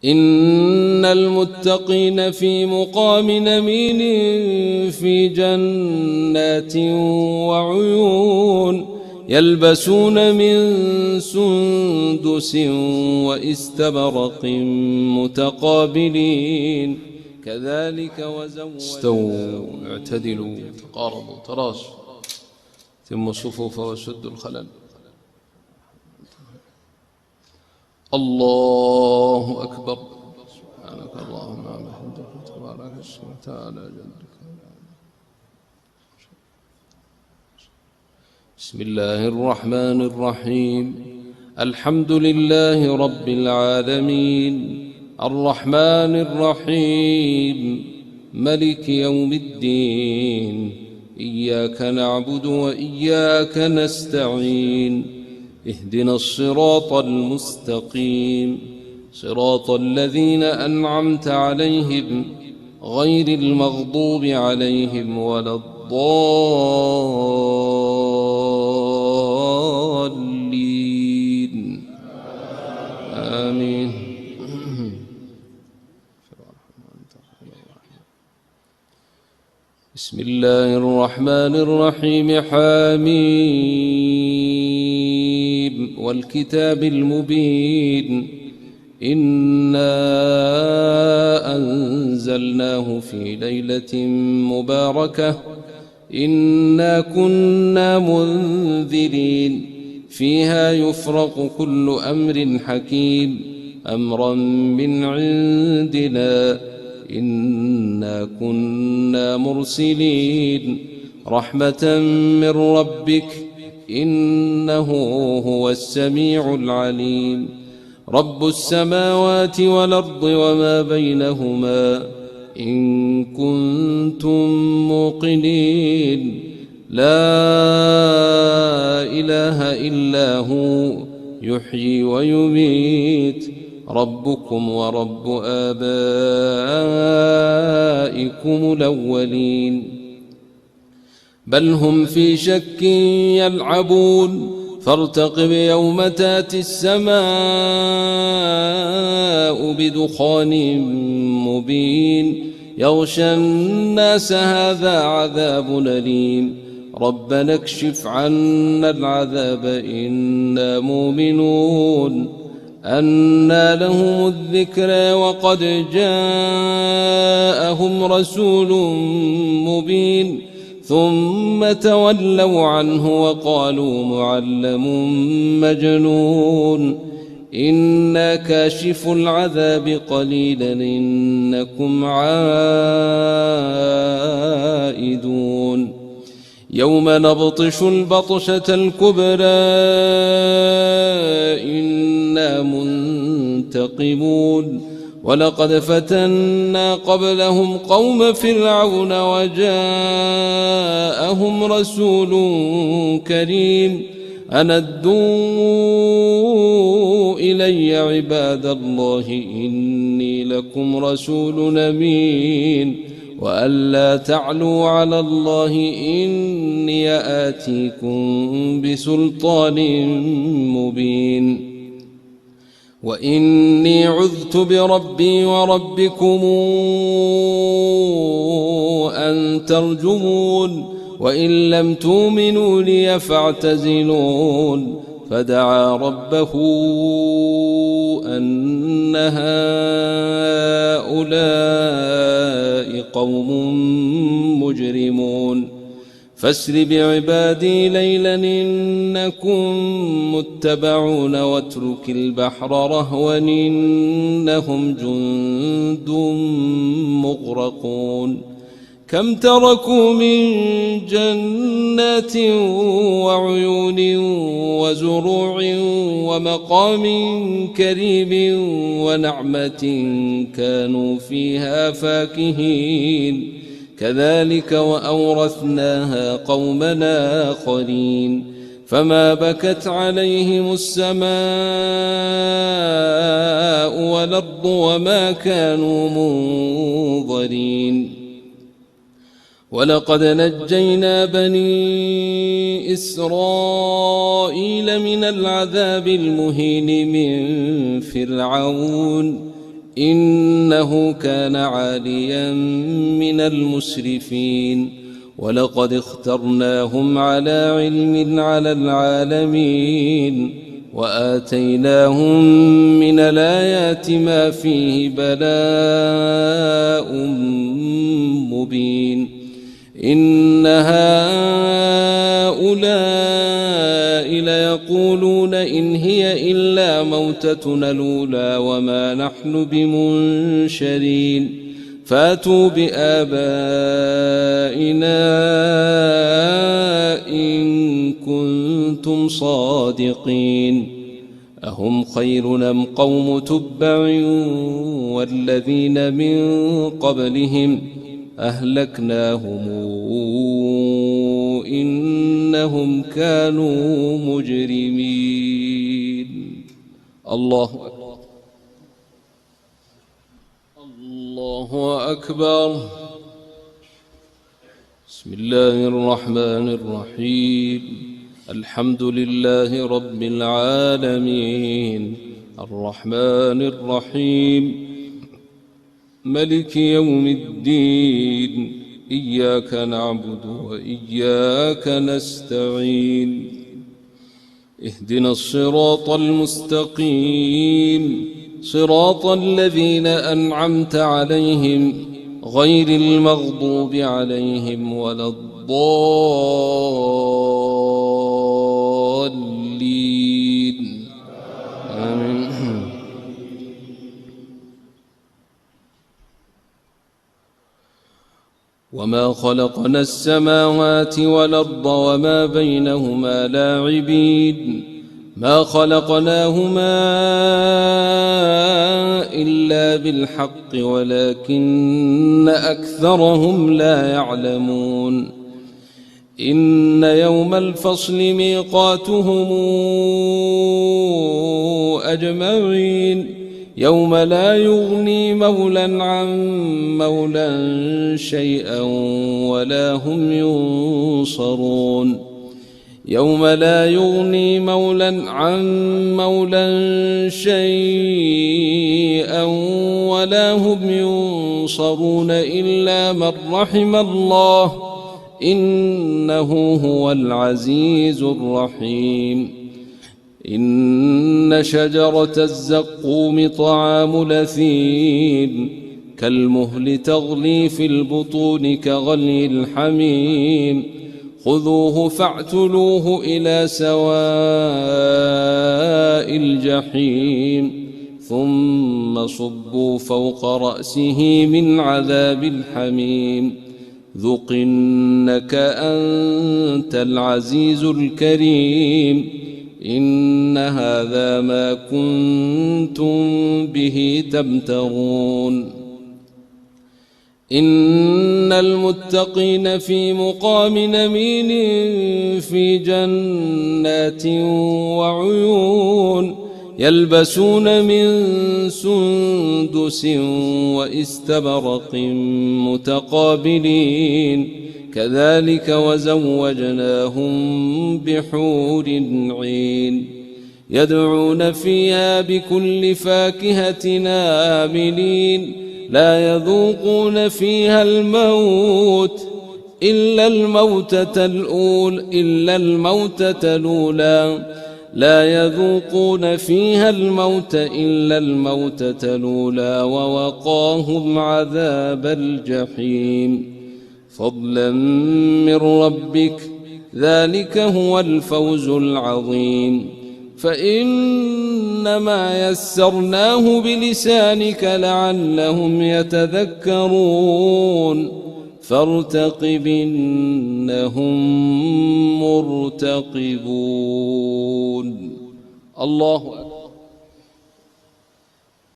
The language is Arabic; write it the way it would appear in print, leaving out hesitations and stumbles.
إن المتقين في مقام أمين في جنات وعيون يلبسون من سندس واستبرق متقابلين كذلك وزوجناهم. استووا اعتدلوا تقاربوا تراصوا ثم الصفوف وسدوا الخلل. الله أكبر. سبحانك اللهم وبحمدك تبارك اسمك وتعالى جدك. بسم الله الرحمن الرحيم. الحمد لله رب العالمين الرحمن الرحيم ملك يوم الدين. إياك نعبد وإياك نستعين. اهدنا الصراط المستقيم صراط الذين أنعمت عليهم غير المغضوب عليهم ولا الضالين آمين. بسم الله الرحمن الرحيم. حميم والكتاب المبين. إنا أنزلناه في ليلة مباركة إنا كنا منذرين فيها يفرق كل أمر حكيم أمرا من عندنا إنا كنا مرسلين رحمة من ربك إنه هو السميع العليم. رب السماوات والأرض وما بينهما إن كنتم موقنين لا إله إلا هو يحيي ويميت ربكم ورب آبائكم الأولين بل هم في شك يلعبون فارتقب يوم تأتي السماء بدخان مبين يغشى الناس هذا عذاب أليم ربنا اكشف عنا العذاب إنا مؤمنون. أنى لهم الذكرى وقد جاءهم رسول مبين ثم تولوا عنه وقالوا معلم مجنون إنا كاشف العذاب قليلا إنكم عائدون. يوم نبطش البطشة الكبرى إنا منتقمون ولقد فتنا قبلهم قوم فرعون وجاءهم رسول كريم أن أدوا إلي عباد الله إني لكم رسول أمين وألا تعلوا على الله إني آتيكم بسلطان مبين وإني عذت بربي وربكم أن ترجمون وإن لم تؤمنوا لي فاعتزلون. فدعا ربه أن هؤلاء قوم مجرمون فاسر بعبادي ليلا إنكم متبعون واترك البحر رهوا إنهم جند مغرقون. كم تركوا من جنات وعيون وزروع ومقام كريم ونعمة كانوا فيها فاكهين كذلك وأورثناها قومنا آخرين فما بكت عليهم السماء والأرض وما كانوا منظرين. ولقد نجينا بني إسرائيل من العذاب المهين من فرعون إنه كان عاليا من المسرفين ولقد اخترناهم على علم على العالمين وآتيناهم من الآيات ما فيه بلاء مبين إن هؤلاء ليقولون إن هي إلا موتتنا الأولى وما نحن بمنشرين فاتوا بآبائنا إن كنتم صادقين أهم خير أم قوم تبع والذين من قبلهم أهلكناهم إنهم كانوا مجرمين. الله أكبر الله أكبر. بسم الله الرحمن الرحيم. الحمد لله رب العالمين الرحمن الرحيم ملك يوم الدين إياك نعبد وإياك نستعين اهدنا الصراط المستقيم صراط الذين أنعمت عليهم غير المغضوب عليهم ولا الضالين آمين. وما خلقنا السماوات والأرض وما بينهما لاعبين ما خلقناهما إلا بالحق ولكن أكثرهم لا يعلمون إن يوم الفصل ميقاتهم أجمعين يوم لا يغني مولى عن مولى شيئا ولا هم ينصرون يوم لا يغني مولى عن مولى شيئا ولا هم ينصرون إلا من رحم الله إنه هو العزيز الرحيم إن شجرة الزقوم طعام الأثيم كالمهل تغلي في البطون كغلي الحميم خذوه فاعتلوه إلى سواء الجحيم ثم صبوا فوق رأسه من عذاب الحميم ذق إنك أنت العزيز الكريم إن هذا ما كنتم به تمترون إن المتقين في مقام أمين في جنات وعيون يلبسون من سندس واستبرق متقابلين كذلك وزوجناهم بحور عين يدعون فيها بكل فاكهة آمنين لا يذوقون فيها الموت إلا الموتة الأولى لا يذوقون فيها الموت إلا الموتة الأولى ووقاهم عذاب الجحيم فضلا من ربك ذلك هو الفوز العظيم فإنما يسرناه بلسانك لعلهم يتذكرون فارتقب إنهم مرتقبون. الله أكبر.